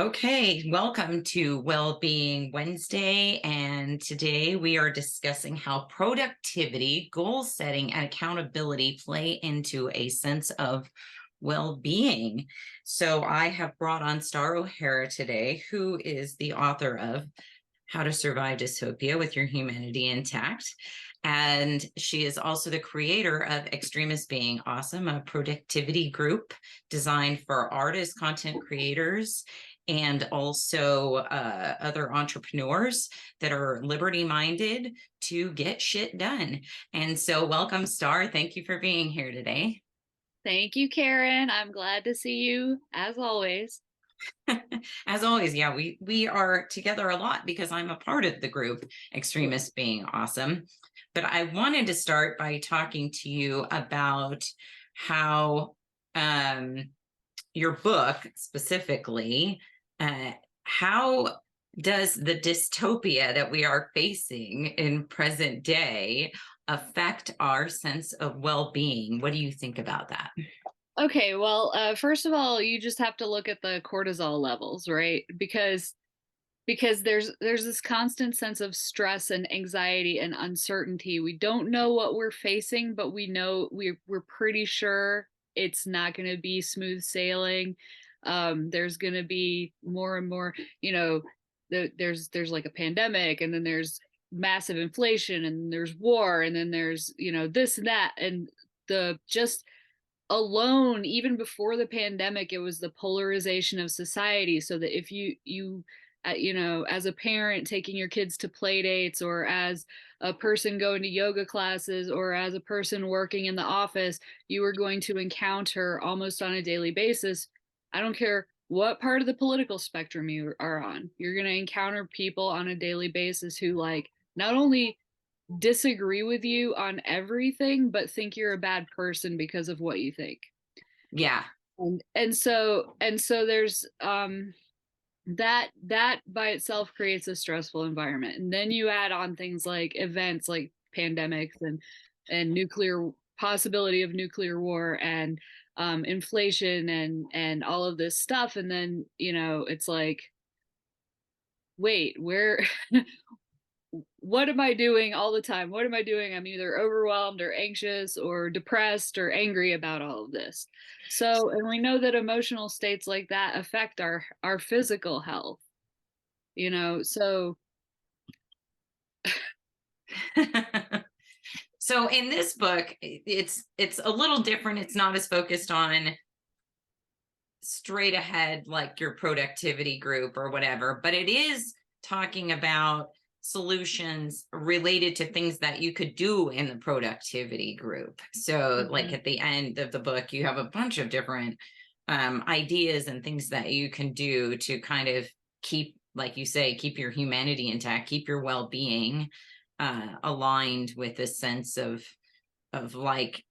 Okay, welcome to Wellbeing Wednesday. And today we are discussing how productivity, goal setting, and accountability play into a sense of well-being. So I have brought on Starr O'Hara today, who is the author of How to Survive Dystopia with Your Humanity Intact. And she is also the creator of Extremists Being Awesome, a productivity group designed for artists, content creators, and also other entrepreneurs that are liberty minded to get shit done. And so, welcome, Starr. Thank you for being here today. Thank you, Karen. I'm glad to see you as always. As always, yeah, we are together a lot because I'm a part of the group Extremists Being Awesome. But I wanted to start by talking to you about how your book specifically, how does the dystopia that we are facing in present day affect our sense of well-being? What do you think about that? Okay, well, first of all, you just have to look at the cortisol levels, right? Because there's this constant sense of stress and anxiety and uncertainty. We don't know what we're facing, but we know we're pretty sure it's not going to be smooth sailing. There's going to be more and more, there's like a pandemic, and then there's massive inflation, and there's war, and then there's, this and that, and the just alone, even before the pandemic, it was the polarization of society. So that if as a parent taking your kids to play dates, or as a person going to yoga classes, or as a person working in the office, you are going to encounter almost on a daily basis. I don't care what part of the political spectrum you are on, you're going to encounter people on a daily basis who, like, not only disagree with you on everything, but think you're a bad person because of what you think. Yeah. And so there's that by itself creates a stressful environment. And then you add on things like events like pandemics and nuclear possibility of nuclear war, and inflation, and all of this stuff. And then, it's like, wait, where what am I doing all the time? What am I doing? I'm either overwhelmed or anxious or depressed or angry about all of this. So, and we know that emotional states like that affect our physical health, so So in this book, it's a little different. It's not as focused on straight ahead like your productivity group or whatever, but it is talking about solutions related to things that you could do in the productivity group. So like Mhm. at the end of the book, you have a bunch of different ideas and things that you can do to kind of keep, like you say, keep your humanity intact, keep your well-being aligned with a sense of like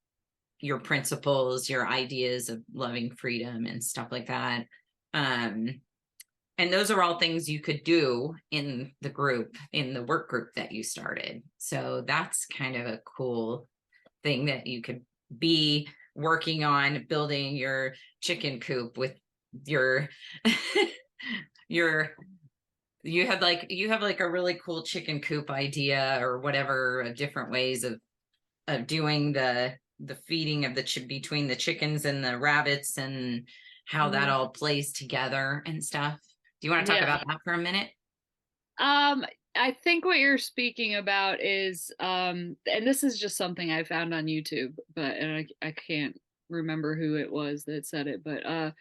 your principles, your ideas of loving freedom and stuff like that. Um, and those are all things you could do in the group, in the work group that you started. So that's kind of a cool thing that you could be working on, building your chicken coop with your your you have like a really cool chicken coop idea or whatever, different ways of doing the feeding of between the chickens and the rabbits and how that Mhm. all plays together and stuff. Do you want to talk Yeah. about that for a minute? Um, I think what you're speaking about is, and this is just something I found on YouTube, but and I can't remember who it was that said it, but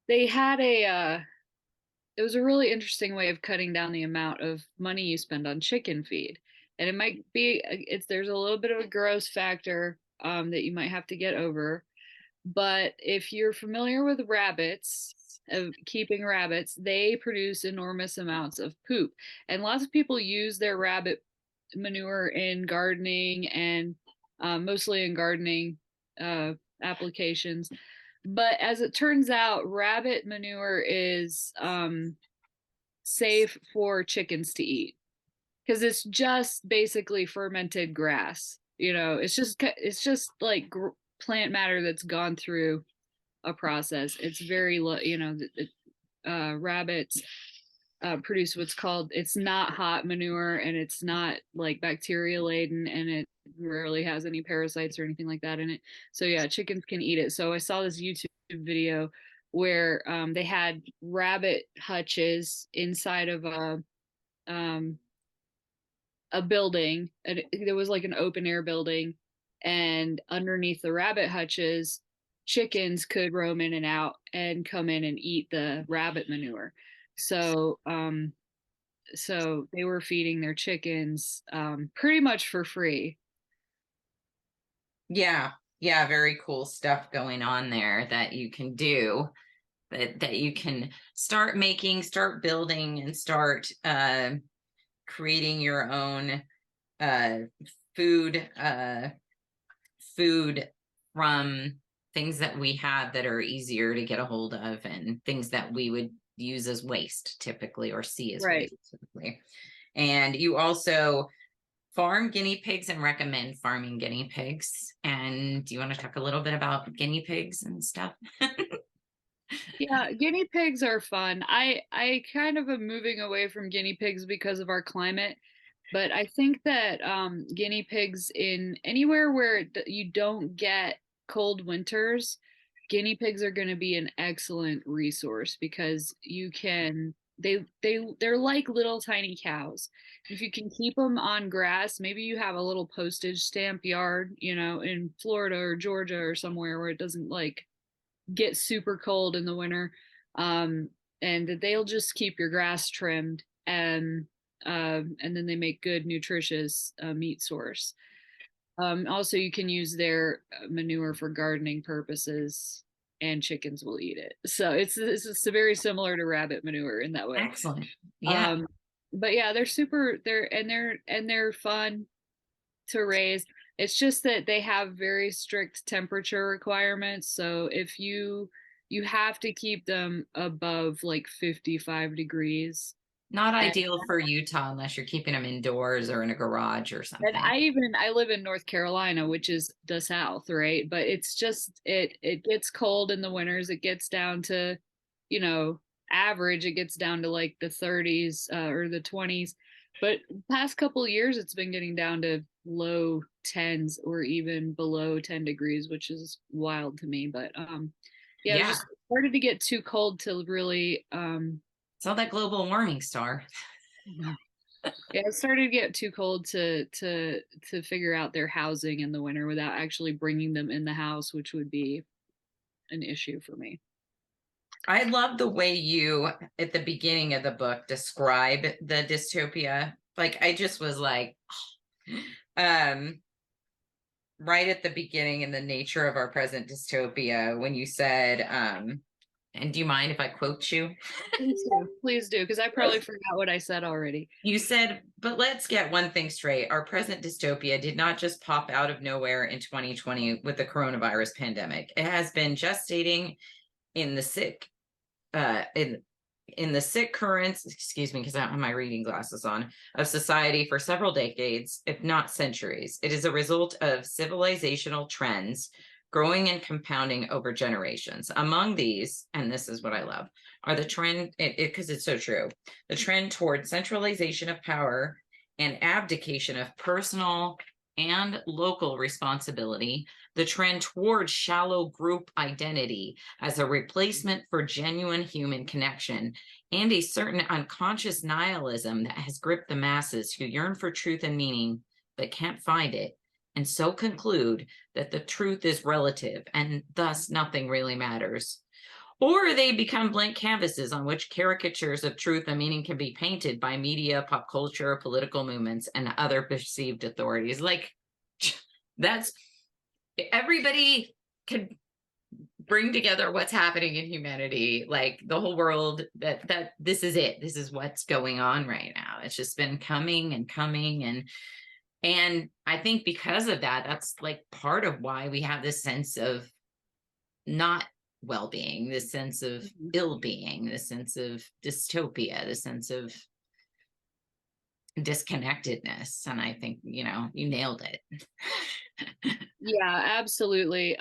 they had it was a really interesting way of cutting down the amount of money you spend on chicken feed. And it might be, there's a little bit of a gross factor that you might have to get over. But if you're familiar with rabbits, of keeping rabbits, they produce enormous amounts of poop. And lots of people use their rabbit manure in gardening, and mostly in gardening uh, applications. But as it turns out, rabbit manure is safe for chickens to eat because it's just basically fermented grass. It's just like plant matter that's gone through a process. It's very low. rabbits produce what's called, it's not hot manure, and it's not like bacteria laden, and it rarely has any parasites or anything like that in it. So yeah, chickens can eat it. So I saw this YouTube video where they had rabbit hutches inside of um, a building, and there was like an open air building, and underneath the rabbit hutches, chickens could roam in and out and come in and eat the rabbit manure. So so they were feeding their chickens pretty much for free. Yeah. Yeah, very cool stuff going on there that you can do, that you can start making, start building, and start creating your own uh food food from things that we have that are easier to get a hold of, and things that we would use as waste typically, or see as Right. waste typically. And you also farm guinea pigs and recommend farming guinea pigs. And do you want to talk a little bit about guinea pigs and stuff? Yeah, guinea pigs are fun. I kind of am moving away from guinea pigs because of our climate, but I think that guinea pigs in anywhere where you don't get cold winters, guinea pigs are going to be an excellent resource because you can they're like little tiny cows. If you can keep them on grass, maybe you have a little postage stamp yard, you know, in Florida or Georgia or somewhere where it doesn't like get super cold in the winter, um, and they'll just keep your grass trimmed, and then they make good nutritious meat source. Also, you can use their manure for gardening purposes, and chickens will eat it. So it's very similar to rabbit manure in that way. Excellent. Yeah. Um, but yeah, they're super. They're fun to raise. It's just that they have very strict temperature requirements. So if you have to keep them above like 55 degrees. Not And ideal for Utah unless you're keeping them indoors or in a garage or and something. I live in North Carolina, which is the South, right? But it's just it gets cold in the winters. It gets down to, you know, average. It gets down to like the 30s or the 20s. But past couple of years, it's been getting down to low tens or even below 10 degrees, which is wild to me. But yeah, it was Yeah. just started to get too cold to really It's all that global warming, Star. yeah, it started to get too cold to figure out their housing in the winter without actually bringing them in the house, which would be an issue for me. I love the way you, at the beginning of the book, describe the dystopia. Like, I just was like, um, right at the beginning, in the nature of our present dystopia, when you said, and do you mind if I quote you? Please do, because I probably forgot what I said already. You said, but let's get one thing straight. Our present dystopia did not just pop out of nowhere in 2020 with the coronavirus pandemic. It has been gestating in the sick uh in the sick currents, excuse me, because I don't have my reading glasses on, of society for several decades, if not centuries. It is a result of civilizational trends growing and compounding over generations. Among these, and this is what I love, are the trend, because it's so true, the trend toward centralization of power and abdication of personal and local responsibility, the trend toward shallow group identity as a replacement for genuine human connection, and a certain unconscious nihilism that has gripped the masses who yearn for truth and meaning but can't find it, and so conclude that the truth is relative and thus nothing really matters. Or they become blank canvases on which caricatures of truth and meaning can be painted by media, pop culture, political movements, and other perceived authorities. Like, that's everybody could bring together what's happening in humanity, like the whole world, that this is it, this is what's going on right now. It's just been coming and coming, and I think because of that, that's like part of why we have this sense of not well-being, this sense of Mhm. ill-being, this sense of dystopia, this sense of disconnectedness. And I think, you nailed it. Yeah, absolutely.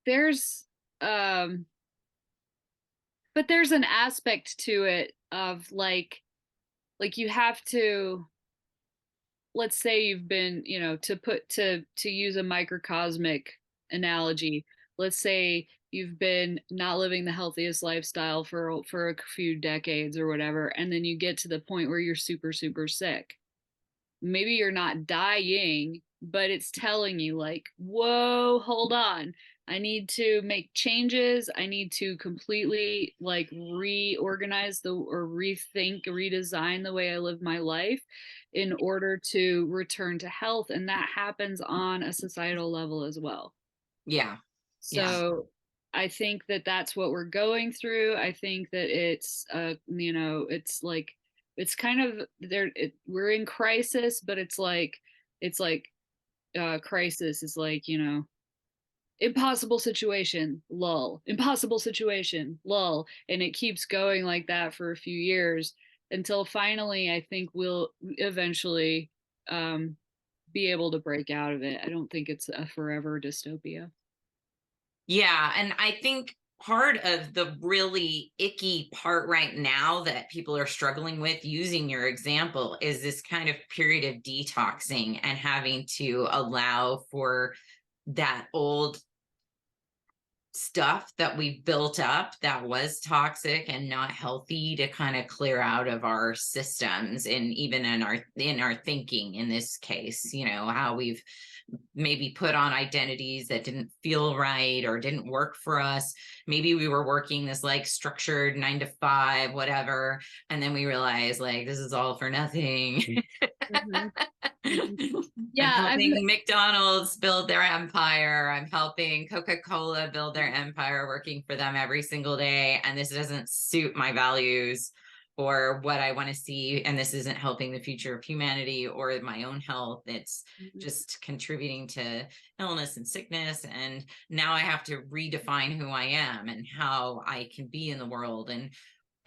There's um but there's an aspect to it of you have to, let's say you've been, to use a microcosmic analogy, let's say you've been not living the healthiest lifestyle for a few decades or whatever, and then you get to the point where you're super super sick. Maybe you're not dying, but it's telling you like, whoa, hold on, I need to make changes, I need to completely like reorganize the or rethink, redesign the way I live my life in order to return to health. And that happens on a societal level as well. Yeah. Yeah. So I think that that's what we're going through. I think that it's it's like it's kind of we're in crisis, but it's like crisis is like, impossible situation, lull, impossible situation, lull, and it keeps going like that for a few years until finally I think we'll eventually um be able to break out of it. I don't think it's a forever dystopia. Yeah. And I think part of the really icky part right now that people are struggling with, using your example, is this kind of period of detoxing and having to allow for that old stuff that we built up that was toxic and not healthy to kind of clear out of our systems, and even in our thinking in this case, how we've maybe put on identities that didn't feel right or didn't work for us. Maybe we were working this like structured 9 to 5 whatever, and then we realized like this is all for nothing. Mm-hmm. Mm-hmm. I'm Yeah, helping McDonald's build their empire. I'm helping Coca-Cola build their empire, working for them every single day. And this doesn't suit my values or what I want to see. And this isn't helping the future of humanity or my own health. It's just contributing to illness and sickness. And now I have to redefine who I am and how I can be in the world.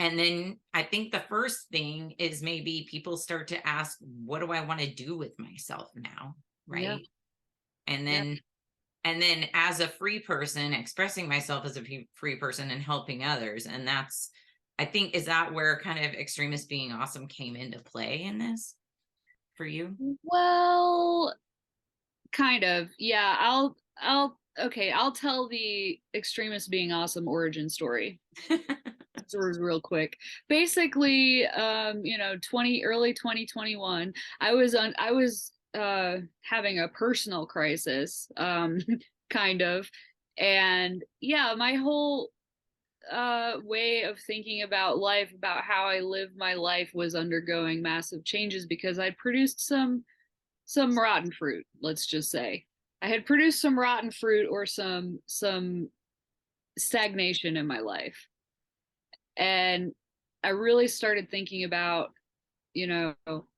And then I think the first thing is maybe people start to ask, what do I want to do with myself now? yeah, Right. And yeah. then, and then as a free person, expressing myself as a free person and helping others. And that's, I think, is that where kind of Extremists Being Awesome came into play in this for you? Well, kind of. Yeah, I'll tell the Extremists Being Awesome origin story. Sort of real quick. Basically, 2021, I was having a personal crisis, kind of. And yeah, my whole way of thinking about life, about how I live my life was undergoing massive changes because I'd produced some rotten fruit, let's just say. I had produced some rotten fruit or some stagnation in my life. And I really started thinking about,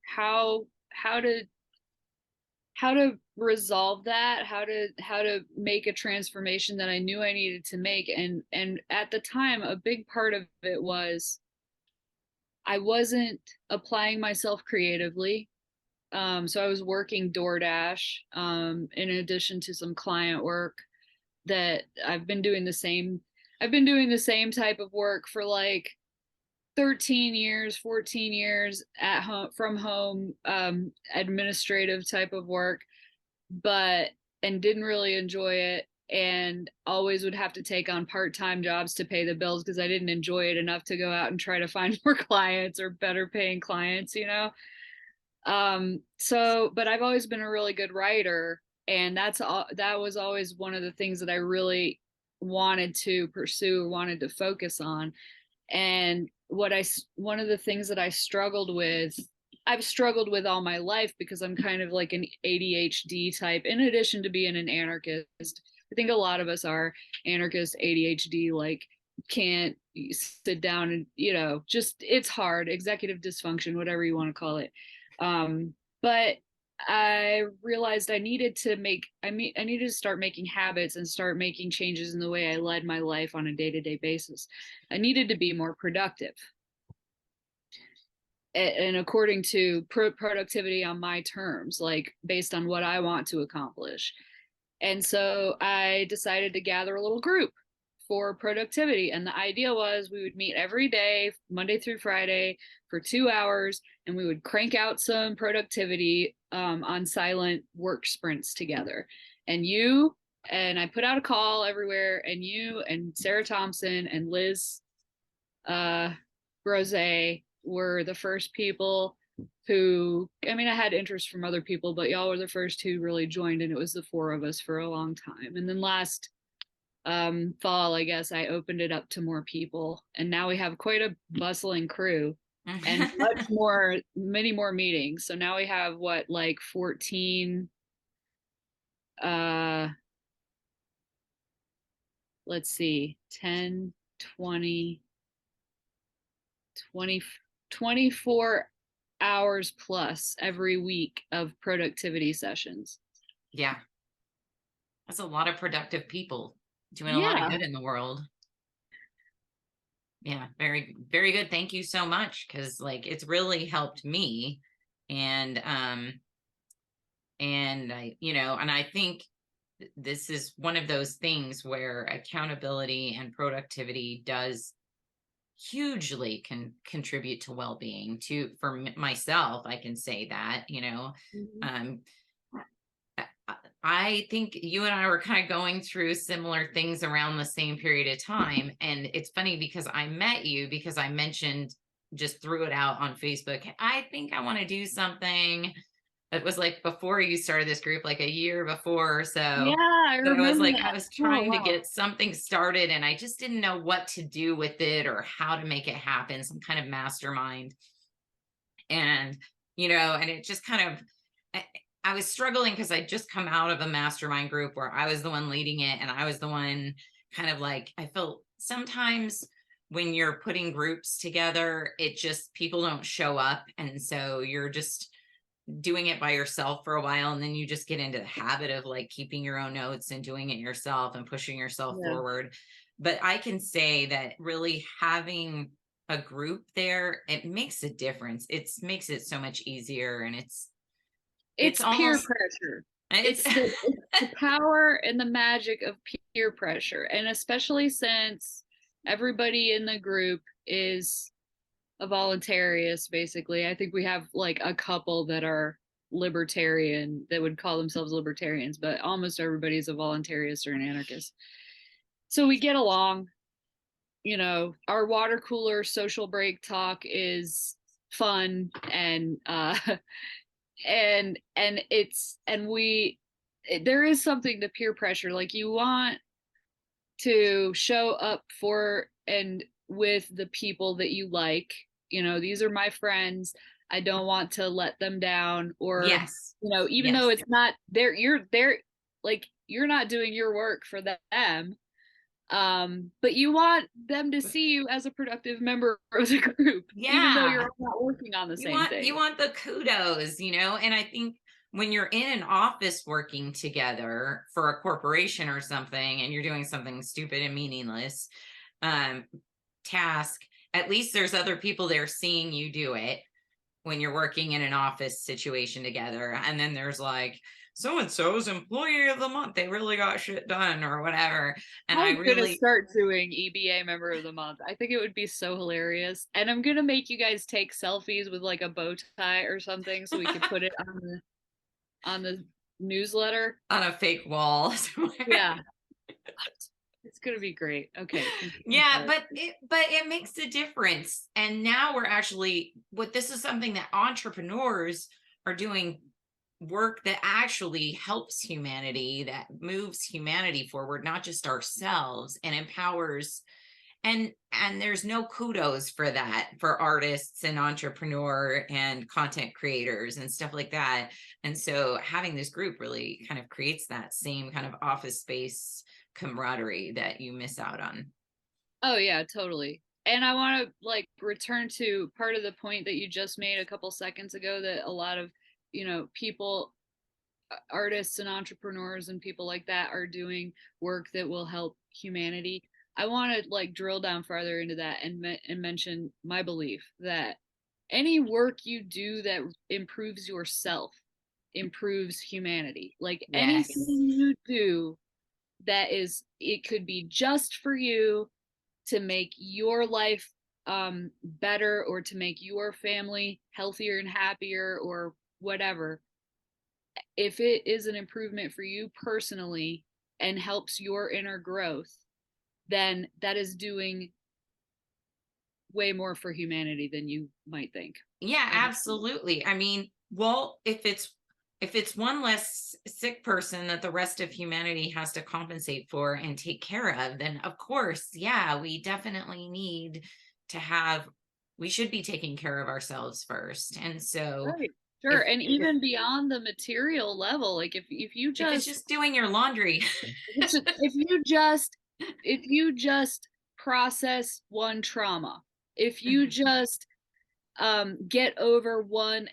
how to resolve that, how to make a transformation that I knew I needed to make. And at the time, a big part of it was I wasn't applying myself creatively. So I was working DoorDash, in addition to some client work that I've been doing the same type of work for like 13 years, 14 years at home, from home, administrative type of work, but and didn't really enjoy it, and always would have to take on part-time jobs to pay the bills because I didn't enjoy it enough to go out and try to find more clients or better paying clients. So but I've always been a really good writer, and that was always one of the things that I really wanted to pursue, wanted to focus on. And one of the things that I've struggled with all my life because I'm kind of like an ADHD type, in addition to being an anarchist. I think a lot of us are anarchist, ADHD, like can't sit down and, just it's hard, executive dysfunction, whatever you want to call it. But I realized I needed to start making habits and start making changes in the way I led my life on a day-to-day basis. I needed to be more productive and according to productivity on my terms, like based on what I want to accomplish. And so I decided to gather a little group for productivity. And the idea was we would meet every day, Monday through Friday, for 2 hours, and we would crank out some productivity on silent work sprints together. And you and I put out a call everywhere, and you and Sarah Thompson and Liz Rose were the first people who, I mean, I had interest from other people, but y'all were the first who really joined, and it was the four of us for a long time. And then last fall, I guess, I opened it up to more people, and now we have quite a bustling crew and many more meetings. So now we have what, like 14, uh let's see, 10, 20, 20, 24 hours plus every week of productivity sessions. Yeah. That's a lot of productive people doing a lot of Yeah. good in the world. Yeah, very, very good. Thank you so much. Cause like it's really helped me. And and I, and I think this is one of those things where accountability and productivity does hugely can contribute to well-being. To for myself, I can say that, Mhm. um I think you and I were kind of going through similar things around the same period of time. And it's funny because I met you because I mentioned, just threw it out on Facebook, I think I want to do something. It was like before you started this group, like a year before or so. Yeah, I But I was remember like, I that. was Oh, trying to wow. get something started and I just didn't know what to do with it or how to make it happen, some kind of mastermind. And and it just kind of, I, I was struggling because I just come out of a mastermind group where I was the one leading it, and I was the one kind of like, I felt sometimes when you're putting groups together, it just, people don't show up, and so you're just doing it by yourself for a while, and then you just get into the habit of like keeping your own notes and doing it yourself and pushing yourself Yeah. forward. But I can say that really having a group there, it makes a difference. It makes it so much easier, and it's It's peer almost, pressure. it's It's the power and the magic of peer pressure. And especially since everybody in the group is a voluntarist, basically. I think we have like a couple that are libertarian, that would call themselves libertarians, but almost everybody's a voluntarist or an anarchist. So we get along. Our water cooler social break talk is fun, and there is something to peer pressure. Like, you want to show up for and with the people that you like. These are my friends. I don't want to let them down, or yes, even though yes. it's not there, like, you're not doing your work for them. But you want them to see you as a productive member of the group, even though Yeah, you're not working on the you same want thing. you want the kudos, and I think when you're in an office working together for a corporation or something, and you're doing something stupid and meaningless, um task, at least there's other people there seeing you do it when you're working in an office situation together. And then there's like, so and so's employee of the month, they really got shit done or whatever. And I I'm gonna really, start doing EBA member of the month. I think it would be so hilarious. And I'm gonna make you guys take selfies with like a bow tie or something so we could put it on the newsletter. on a fake wall. Yeah. It's gonna be great. Okay. Yeah, but it makes a difference. And now we're actually, what, this is something that entrepreneurs are doing, work that actually helps humanity, that moves humanity forward, not just ourselves, and empowers. And there's no kudos for that for artists and entrepreneur and content creators and stuff like that. And so having this group really kind of creates that same kind of office space camaraderie that you miss out on. Oh yeah, totally. And I want to like return to part of the point that you just made a couple seconds ago, that a lot of, people, artists and entrepreneurs and people like that are doing work that will help humanity. I want to like drill down farther into that and mention my belief that any work you do that improves yourself improves humanity. Like, anything Yes. you do it could be just for you, to make your life better, or to make your family healthier and happier, or whatever. If it is an improvement for you personally and helps your inner growth, then that is doing way more for humanity than you might think. Yeah, I just, absolutely. I mean, well, if it's one less sick person that the rest of humanity has to compensate for and take care of, then of course, yeah, we definitely need to have we should be taking care of ourselves first. And so right. Sure. if And if even beyond the material level, like if you if it's just just doing your laundry, if you just process one trauma, if you just get over one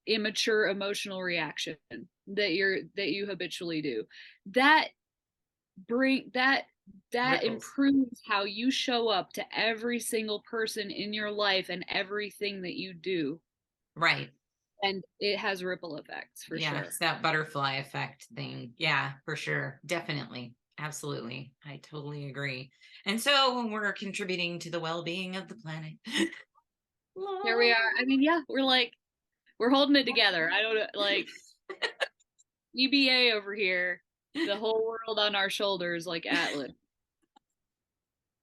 immature emotional reaction that you habitually do, that bring that ripples. improves how you show up to every single person in your life and everything that you do, Right. and it has ripple effects for Yeah, sure. it's that butterfly effect thing. Yeah, for sure. Definitely. Absolutely. I totally agree. And so when we're contributing to the well-being of the planet. Here we are. I mean, yeah, we're holding it together. I don't know, like EBA over here, the whole world on our shoulders, like Atlas.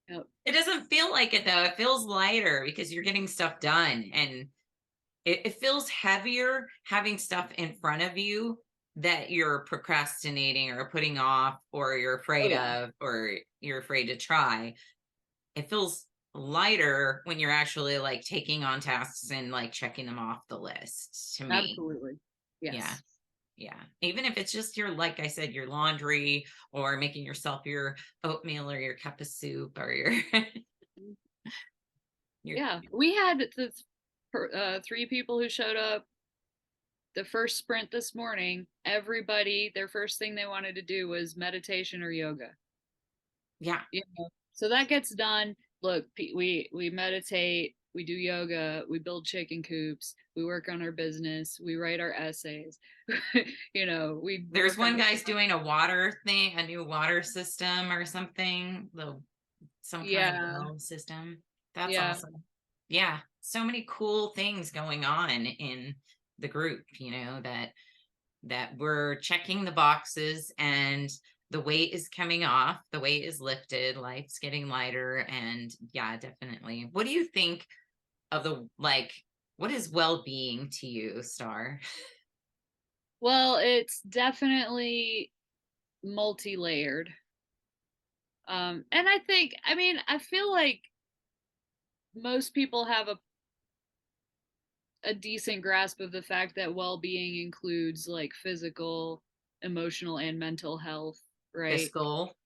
Yep. It doesn't feel like it though. It feels lighter because you're getting stuff done, and it feels heavier having stuff in front of you that you're procrastinating or putting off or you're Oh afraid yeah, of or you're afraid to try. It feels lighter when you're actually like taking on tasks and like checking them off the list to me. absolutely. Yeah. Yes. Yeah. Even if it's just your, like I said, your laundry or making yourself your oatmeal or your cup of soup or your, your, Yeah, we had the three people who showed up the first sprint this morning. Everybody, their first thing they wanted to do was meditation or yoga. yeah. You know, so that gets done. Look, we meditate, we do yoga, we build chicken coops, we work on our business, we write our essays. We There's work on one our guy's doing a water thing, a new water system or something, some kind of yeah, well system. That's yeah, awesome. Yeah. So many cool things going on in the group, that we're checking the boxes and the weight is coming off, the weight is lifted, life's getting lighter. And yeah, definitely. What do you think of what is well-being to you, Star? well, it's definitely multi-layered. And I mean, I feel like most people have a decent grasp of the fact that well-being includes like physical, emotional, and mental health, right? Fiscal,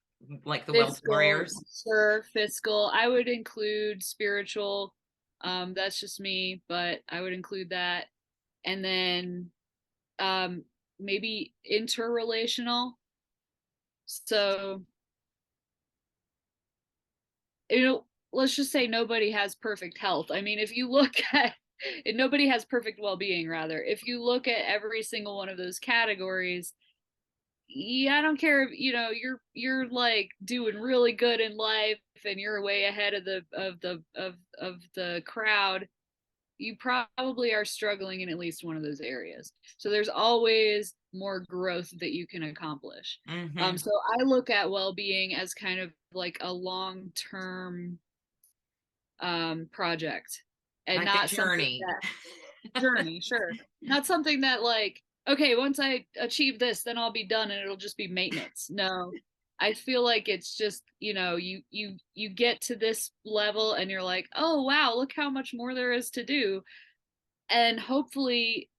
like the wealth Physical, warriors? sure, fiscal. I would include spiritual. That's just me, but I would include that. And then um maybe interrelational. So, let's just say nobody has perfect health. I mean, if you look at nobody has perfect well-being, rather. If you look at every single one of those categories, yeah, I don't care if you're like doing really good in life and you're way ahead of the crowd. You probably are struggling in at least one of those areas. So there's always more growth that you can accomplish. Mm-hmm. So I look at well-being as kind of like a long-term project, and Like a not something journey. that journey, sure, not something that like, okay, once I achieve this, then I'll be done and it'll just be maintenance. No, I feel like it's just, you get to this level and you're like, oh wow, look how much more there is to do, and hopefully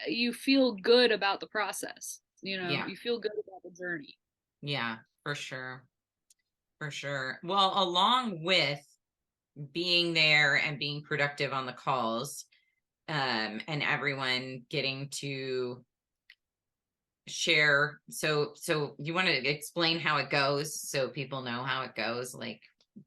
you feel good about the process. Yeah. You feel good about the journey. Yeah, for sure. For sure. Well, along with being there and being productive on the calls, and everyone getting to share. So you want to explain how it goes so people know how it goes, like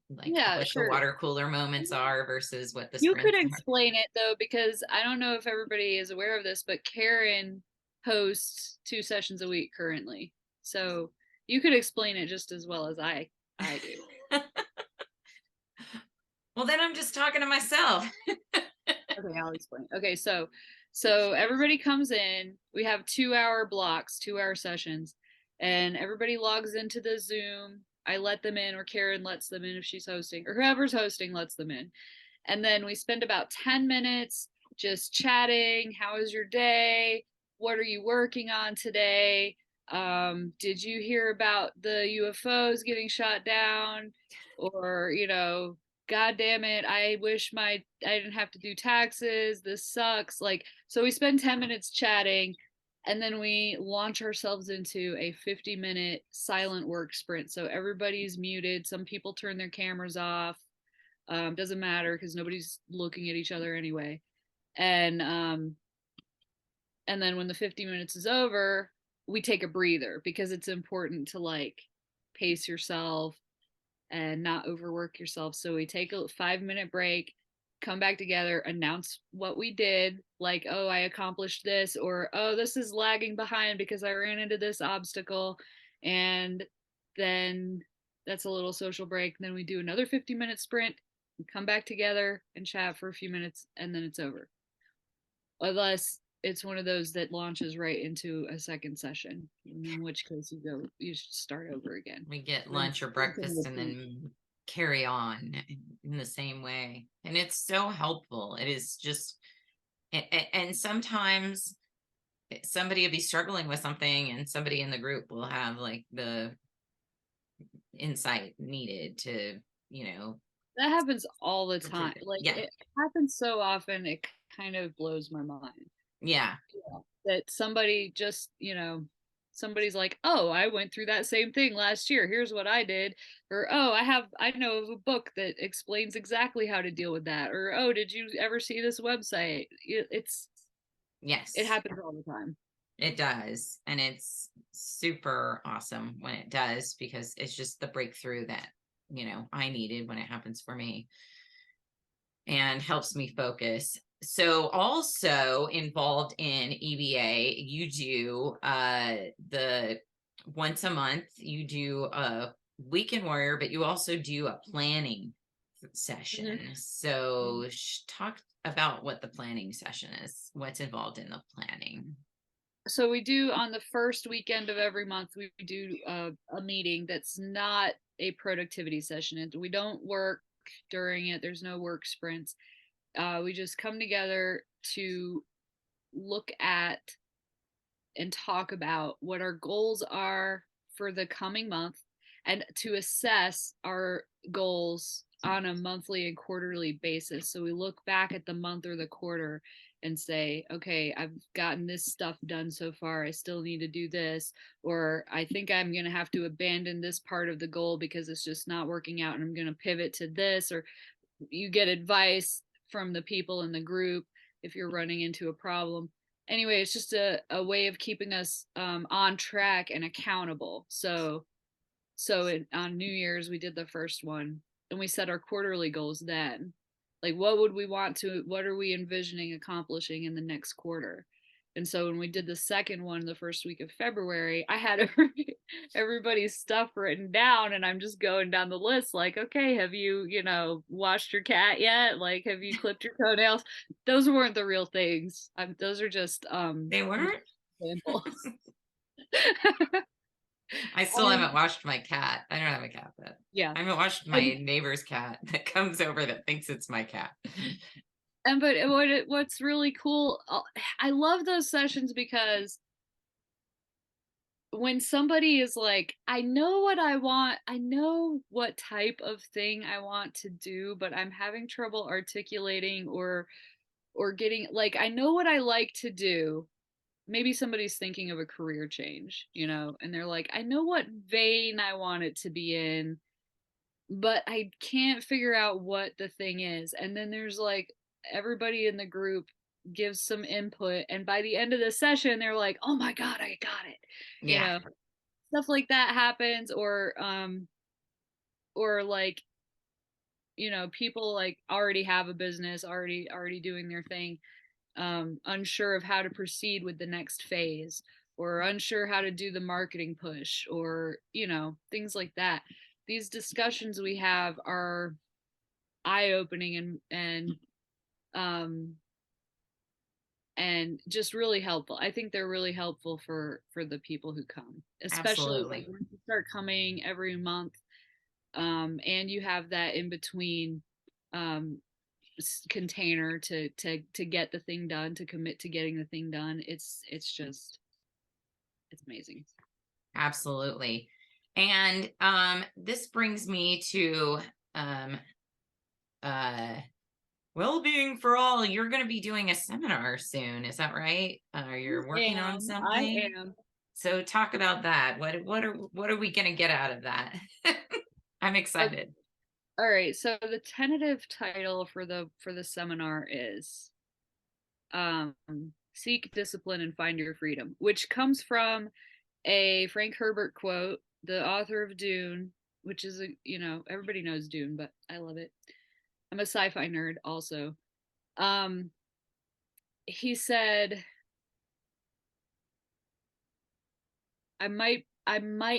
Yeah, what the sure. water cooler moments are versus what the You could sprints are. explain it though, because I don't know if everybody is aware of this, but Karen hosts 2 sessions a week currently. So You could explain it just as well as I do. Well, then I'm just talking to myself. Okay, I'll explain. Okay, so everybody comes in. We have 2 hour blocks, 2 hour sessions, and everybody logs into the Zoom. I let them in, or Karen lets them in if she's hosting, or whoever's hosting lets them in. And then we spend about 10 minutes just chatting. How was your day? What are you working on today? Did you hear about the UFOs getting shot down? Or, God damn it, I wish I didn't have to do taxes. This sucks. Like, so we spend 10 minutes chatting, and then we launch ourselves into a 50-minute silent work sprint. So everybody's muted. Some people turn their cameras off. Doesn't matter because nobody's looking at each other anyway. And and then when the 50 minutes is over, we take a breather because it's important to like pace yourself and not overwork yourself. So we take a 5 minute break, come back together, announce what we did, like, oh, I accomplished this, or oh, this is lagging behind because I ran into this obstacle. And then that's a little social break. Then we do another 50-minute sprint, come back together and chat for a few minutes, and then it's over. Unless it's one of those that launches right into a second session, in which case you start over again. We get Rinse, lunch or rinse and breakfast and repeat. then carry on in the same way. And it's so helpful. It is just, and sometimes somebody will be struggling with something and somebody in the group will have like the insight needed to, you know, That happens all the time. complete it. Like, Yeah. it happens so often, it kind of blows my mind. Yeah. Yeah. That somebody just, somebody's like, "Oh, I went through that same thing last year. Here's what I did." Or, "Oh, I know of a book that explains exactly how to deal with that." Or, "Oh, did you ever see this website?" It Yes. happens all the time. It does. And it's super awesome when it does because it's just the breakthrough that, I needed when it happens for me and helps me focus. So also involved in EBA, you do the once a month, you do a weekend warrior, but you also do a planning Mhm. session. So talk about what the planning session is, what's involved in the planning. So we do, on the first weekend of every month, we do a meeting that's not a productivity session, and we don't work during it. There's no work sprints. We just come together to look at and talk about what our goals are for the coming month, and to assess our goals on a monthly and quarterly basis. So we look back at the month or the quarter and say, okay, I've gotten this stuff done so far. I still need to do this. Or I think I'm going to have to abandon this part of the goal because it's just not working out and I'm going to pivot to this. Or you get advice from the people in the group if you're running into a problem. Anyway, it's just a way of keeping us on track and accountable. On New Year's we did the first one, and we set our quarterly goals then. Like, what are we envisioning accomplishing in the next quarter? And so when we did the second one the first week of February, I had everybody's stuff written down, and I'm just going down the list like, okay, have you, washed your cat yet? Like, have you clipped your toenails? Those weren't the real things. Those are just They weren't? examples. I still And haven't washed my cat. I don't have a cat, but yeah. I haven't washed my And neighbor's cat that comes over that thinks it's my cat. but what's really cool, I love those sessions because when somebody is like, I know what I want, I know what type of thing I want to do, but I'm having trouble articulating or getting, like, I know what I like to do. Maybe somebody's thinking of a career change, and they're like, I know what vein I want it to be in, but I can't figure out what the thing is. And then there's like, everybody in the group gives some input, and by the end of the session they're like, oh my god, I got it. you Yeah. know Stuff like that happens. Or like, people like already have a business, already doing their thing, unsure of how to proceed with the next phase, or unsure how to do the marketing push, or, things like that. These discussions we have are eye-opening um and just really helpful. I think they're really helpful for the people who come, especially Absolutely. when you start coming every month, and you have that in between um, container to get the thing done, to commit to getting the thing done. It's amazing. Absolutely. And this brings me to um uh well-being for all. You're going to be doing a seminar soon, is that right? You're working on I something. am. So talk about that. What are we going to get out of that? I'm Okay. excited. All right. So the tentative title for the seminar is um, "Seek Discipline and Find Your Freedom," which comes from a Frank Herbert quote, the author of Dune, which is everybody knows Dune, but I love it. I'm a sci-fi nerd also. Um, he said, I might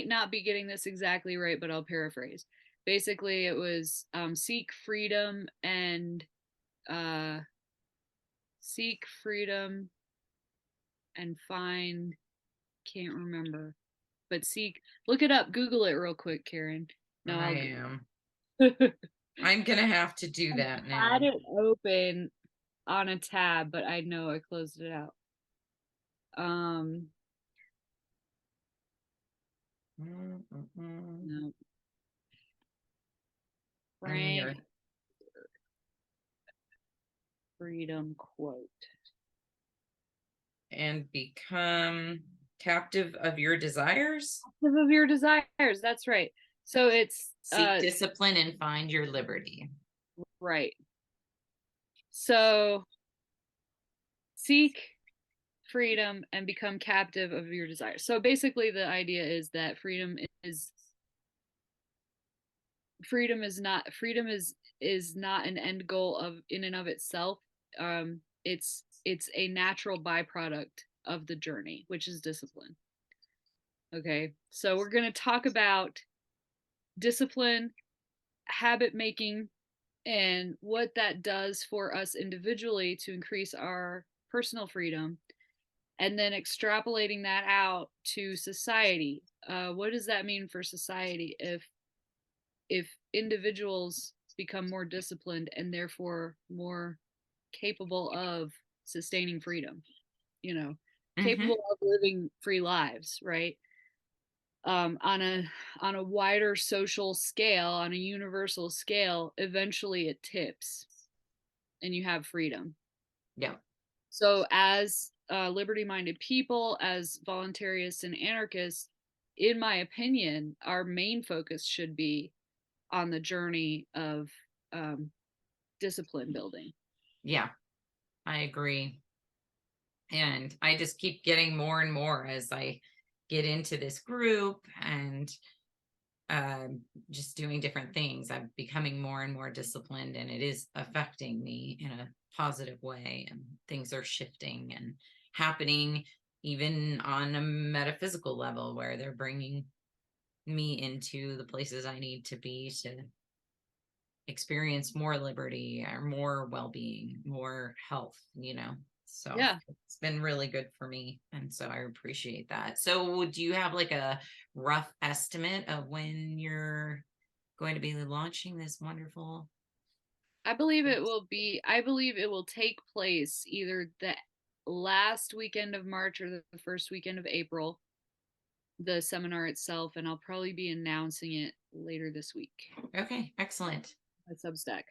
not be getting this exactly right, but I'll paraphrase. Basically, it was uh, seek freedom and find. Can't remember, but look it up, Google it real quick, Karen. No, I I'll. am. I'm going to have to do that I had now. it open on a tab, but I know I closed it out. Um, no, I'm Frank here. Freedom quote. And become captive of your desires. Of your desires. That's right. So it's Seek discipline and find your liberty. right. So seek freedom and become captive of your desires. So basically the idea is that freedom is not an end goal of in and of itself. It's a natural byproduct of the journey, which is discipline. Okay, so we're going to talk about discipline, habit making, and what that does for us individually to increase our personal freedom, and then extrapolating that out to society. What does that mean for society if individuals become more disciplined and therefore more capable of sustaining freedom, you know, capable Mm-hmm. of living free lives, right? On a wider social scale, on a universal scale, eventually it tips and you have freedom. Yeah. So as liberty-minded people, as voluntarists and anarchists, in my opinion, our main focus should be on the journey of um, discipline building. Yeah. I agree. And I just keep getting more and more as I get into this group and um, just doing different things. I'm becoming more and more disciplined, and it is affecting me in a positive way. And things are shifting and happening, even on a metaphysical level, where they're bringing me into the places I need to be to experience more liberty or more well-being, more health. So Yeah, it's been really good for me, and so I appreciate that. So do you have like a rough estimate of when you're going to be launching this wonderful? I believe it will take place either the last weekend of March or the first weekend of April, the seminar itself, and I'll probably be announcing it later this week Okay, excellent. at Substack.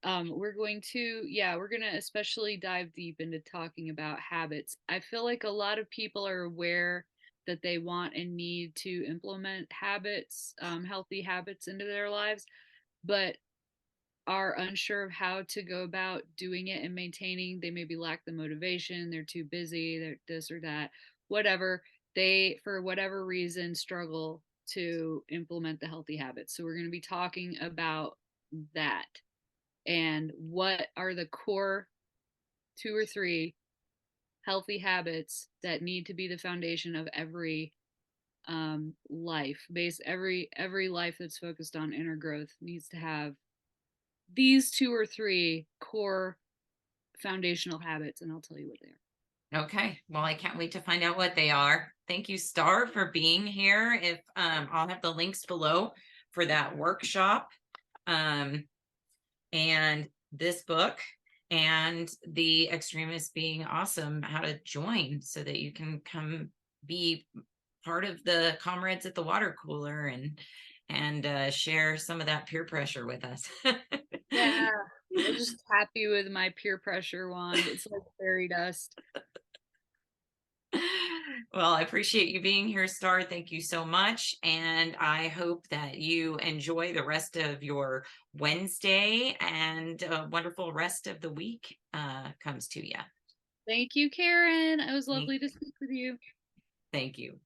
We're going to especially dive deep into talking about habits. I feel like a lot of people are aware that they want and need to implement habits, healthy habits into their lives, but are unsure of how to go about doing it and maintaining. They maybe lack the motivation, they're too busy, they're this or that, whatever. They, for whatever reason, struggle to implement the healthy habits. So we're going to be talking about that and what are the core two or three healthy habits that need to be the foundation of every life. Every life that's focused on inner growth needs to have these two or three core foundational habits, and I'll tell you what they are. Okay. Well, I can't wait to find out what they are. Thank you, Star, for being here. If I'll have the links below for that workshop, um, and this book, and the Extremists Being Awesome, how to join so that you can come be part of the comrades at the water cooler and share some of that peer pressure with us. Yeah, I'll just tap you with my peer pressure wand. It's like fairy dust. Well, I appreciate you being here, Star. Thank you so much. And I hope that you enjoy the rest of your Wednesday and a wonderful rest of the week comes to you. Thank you, Karen. It was Thank, lovely to speak with you. thank you.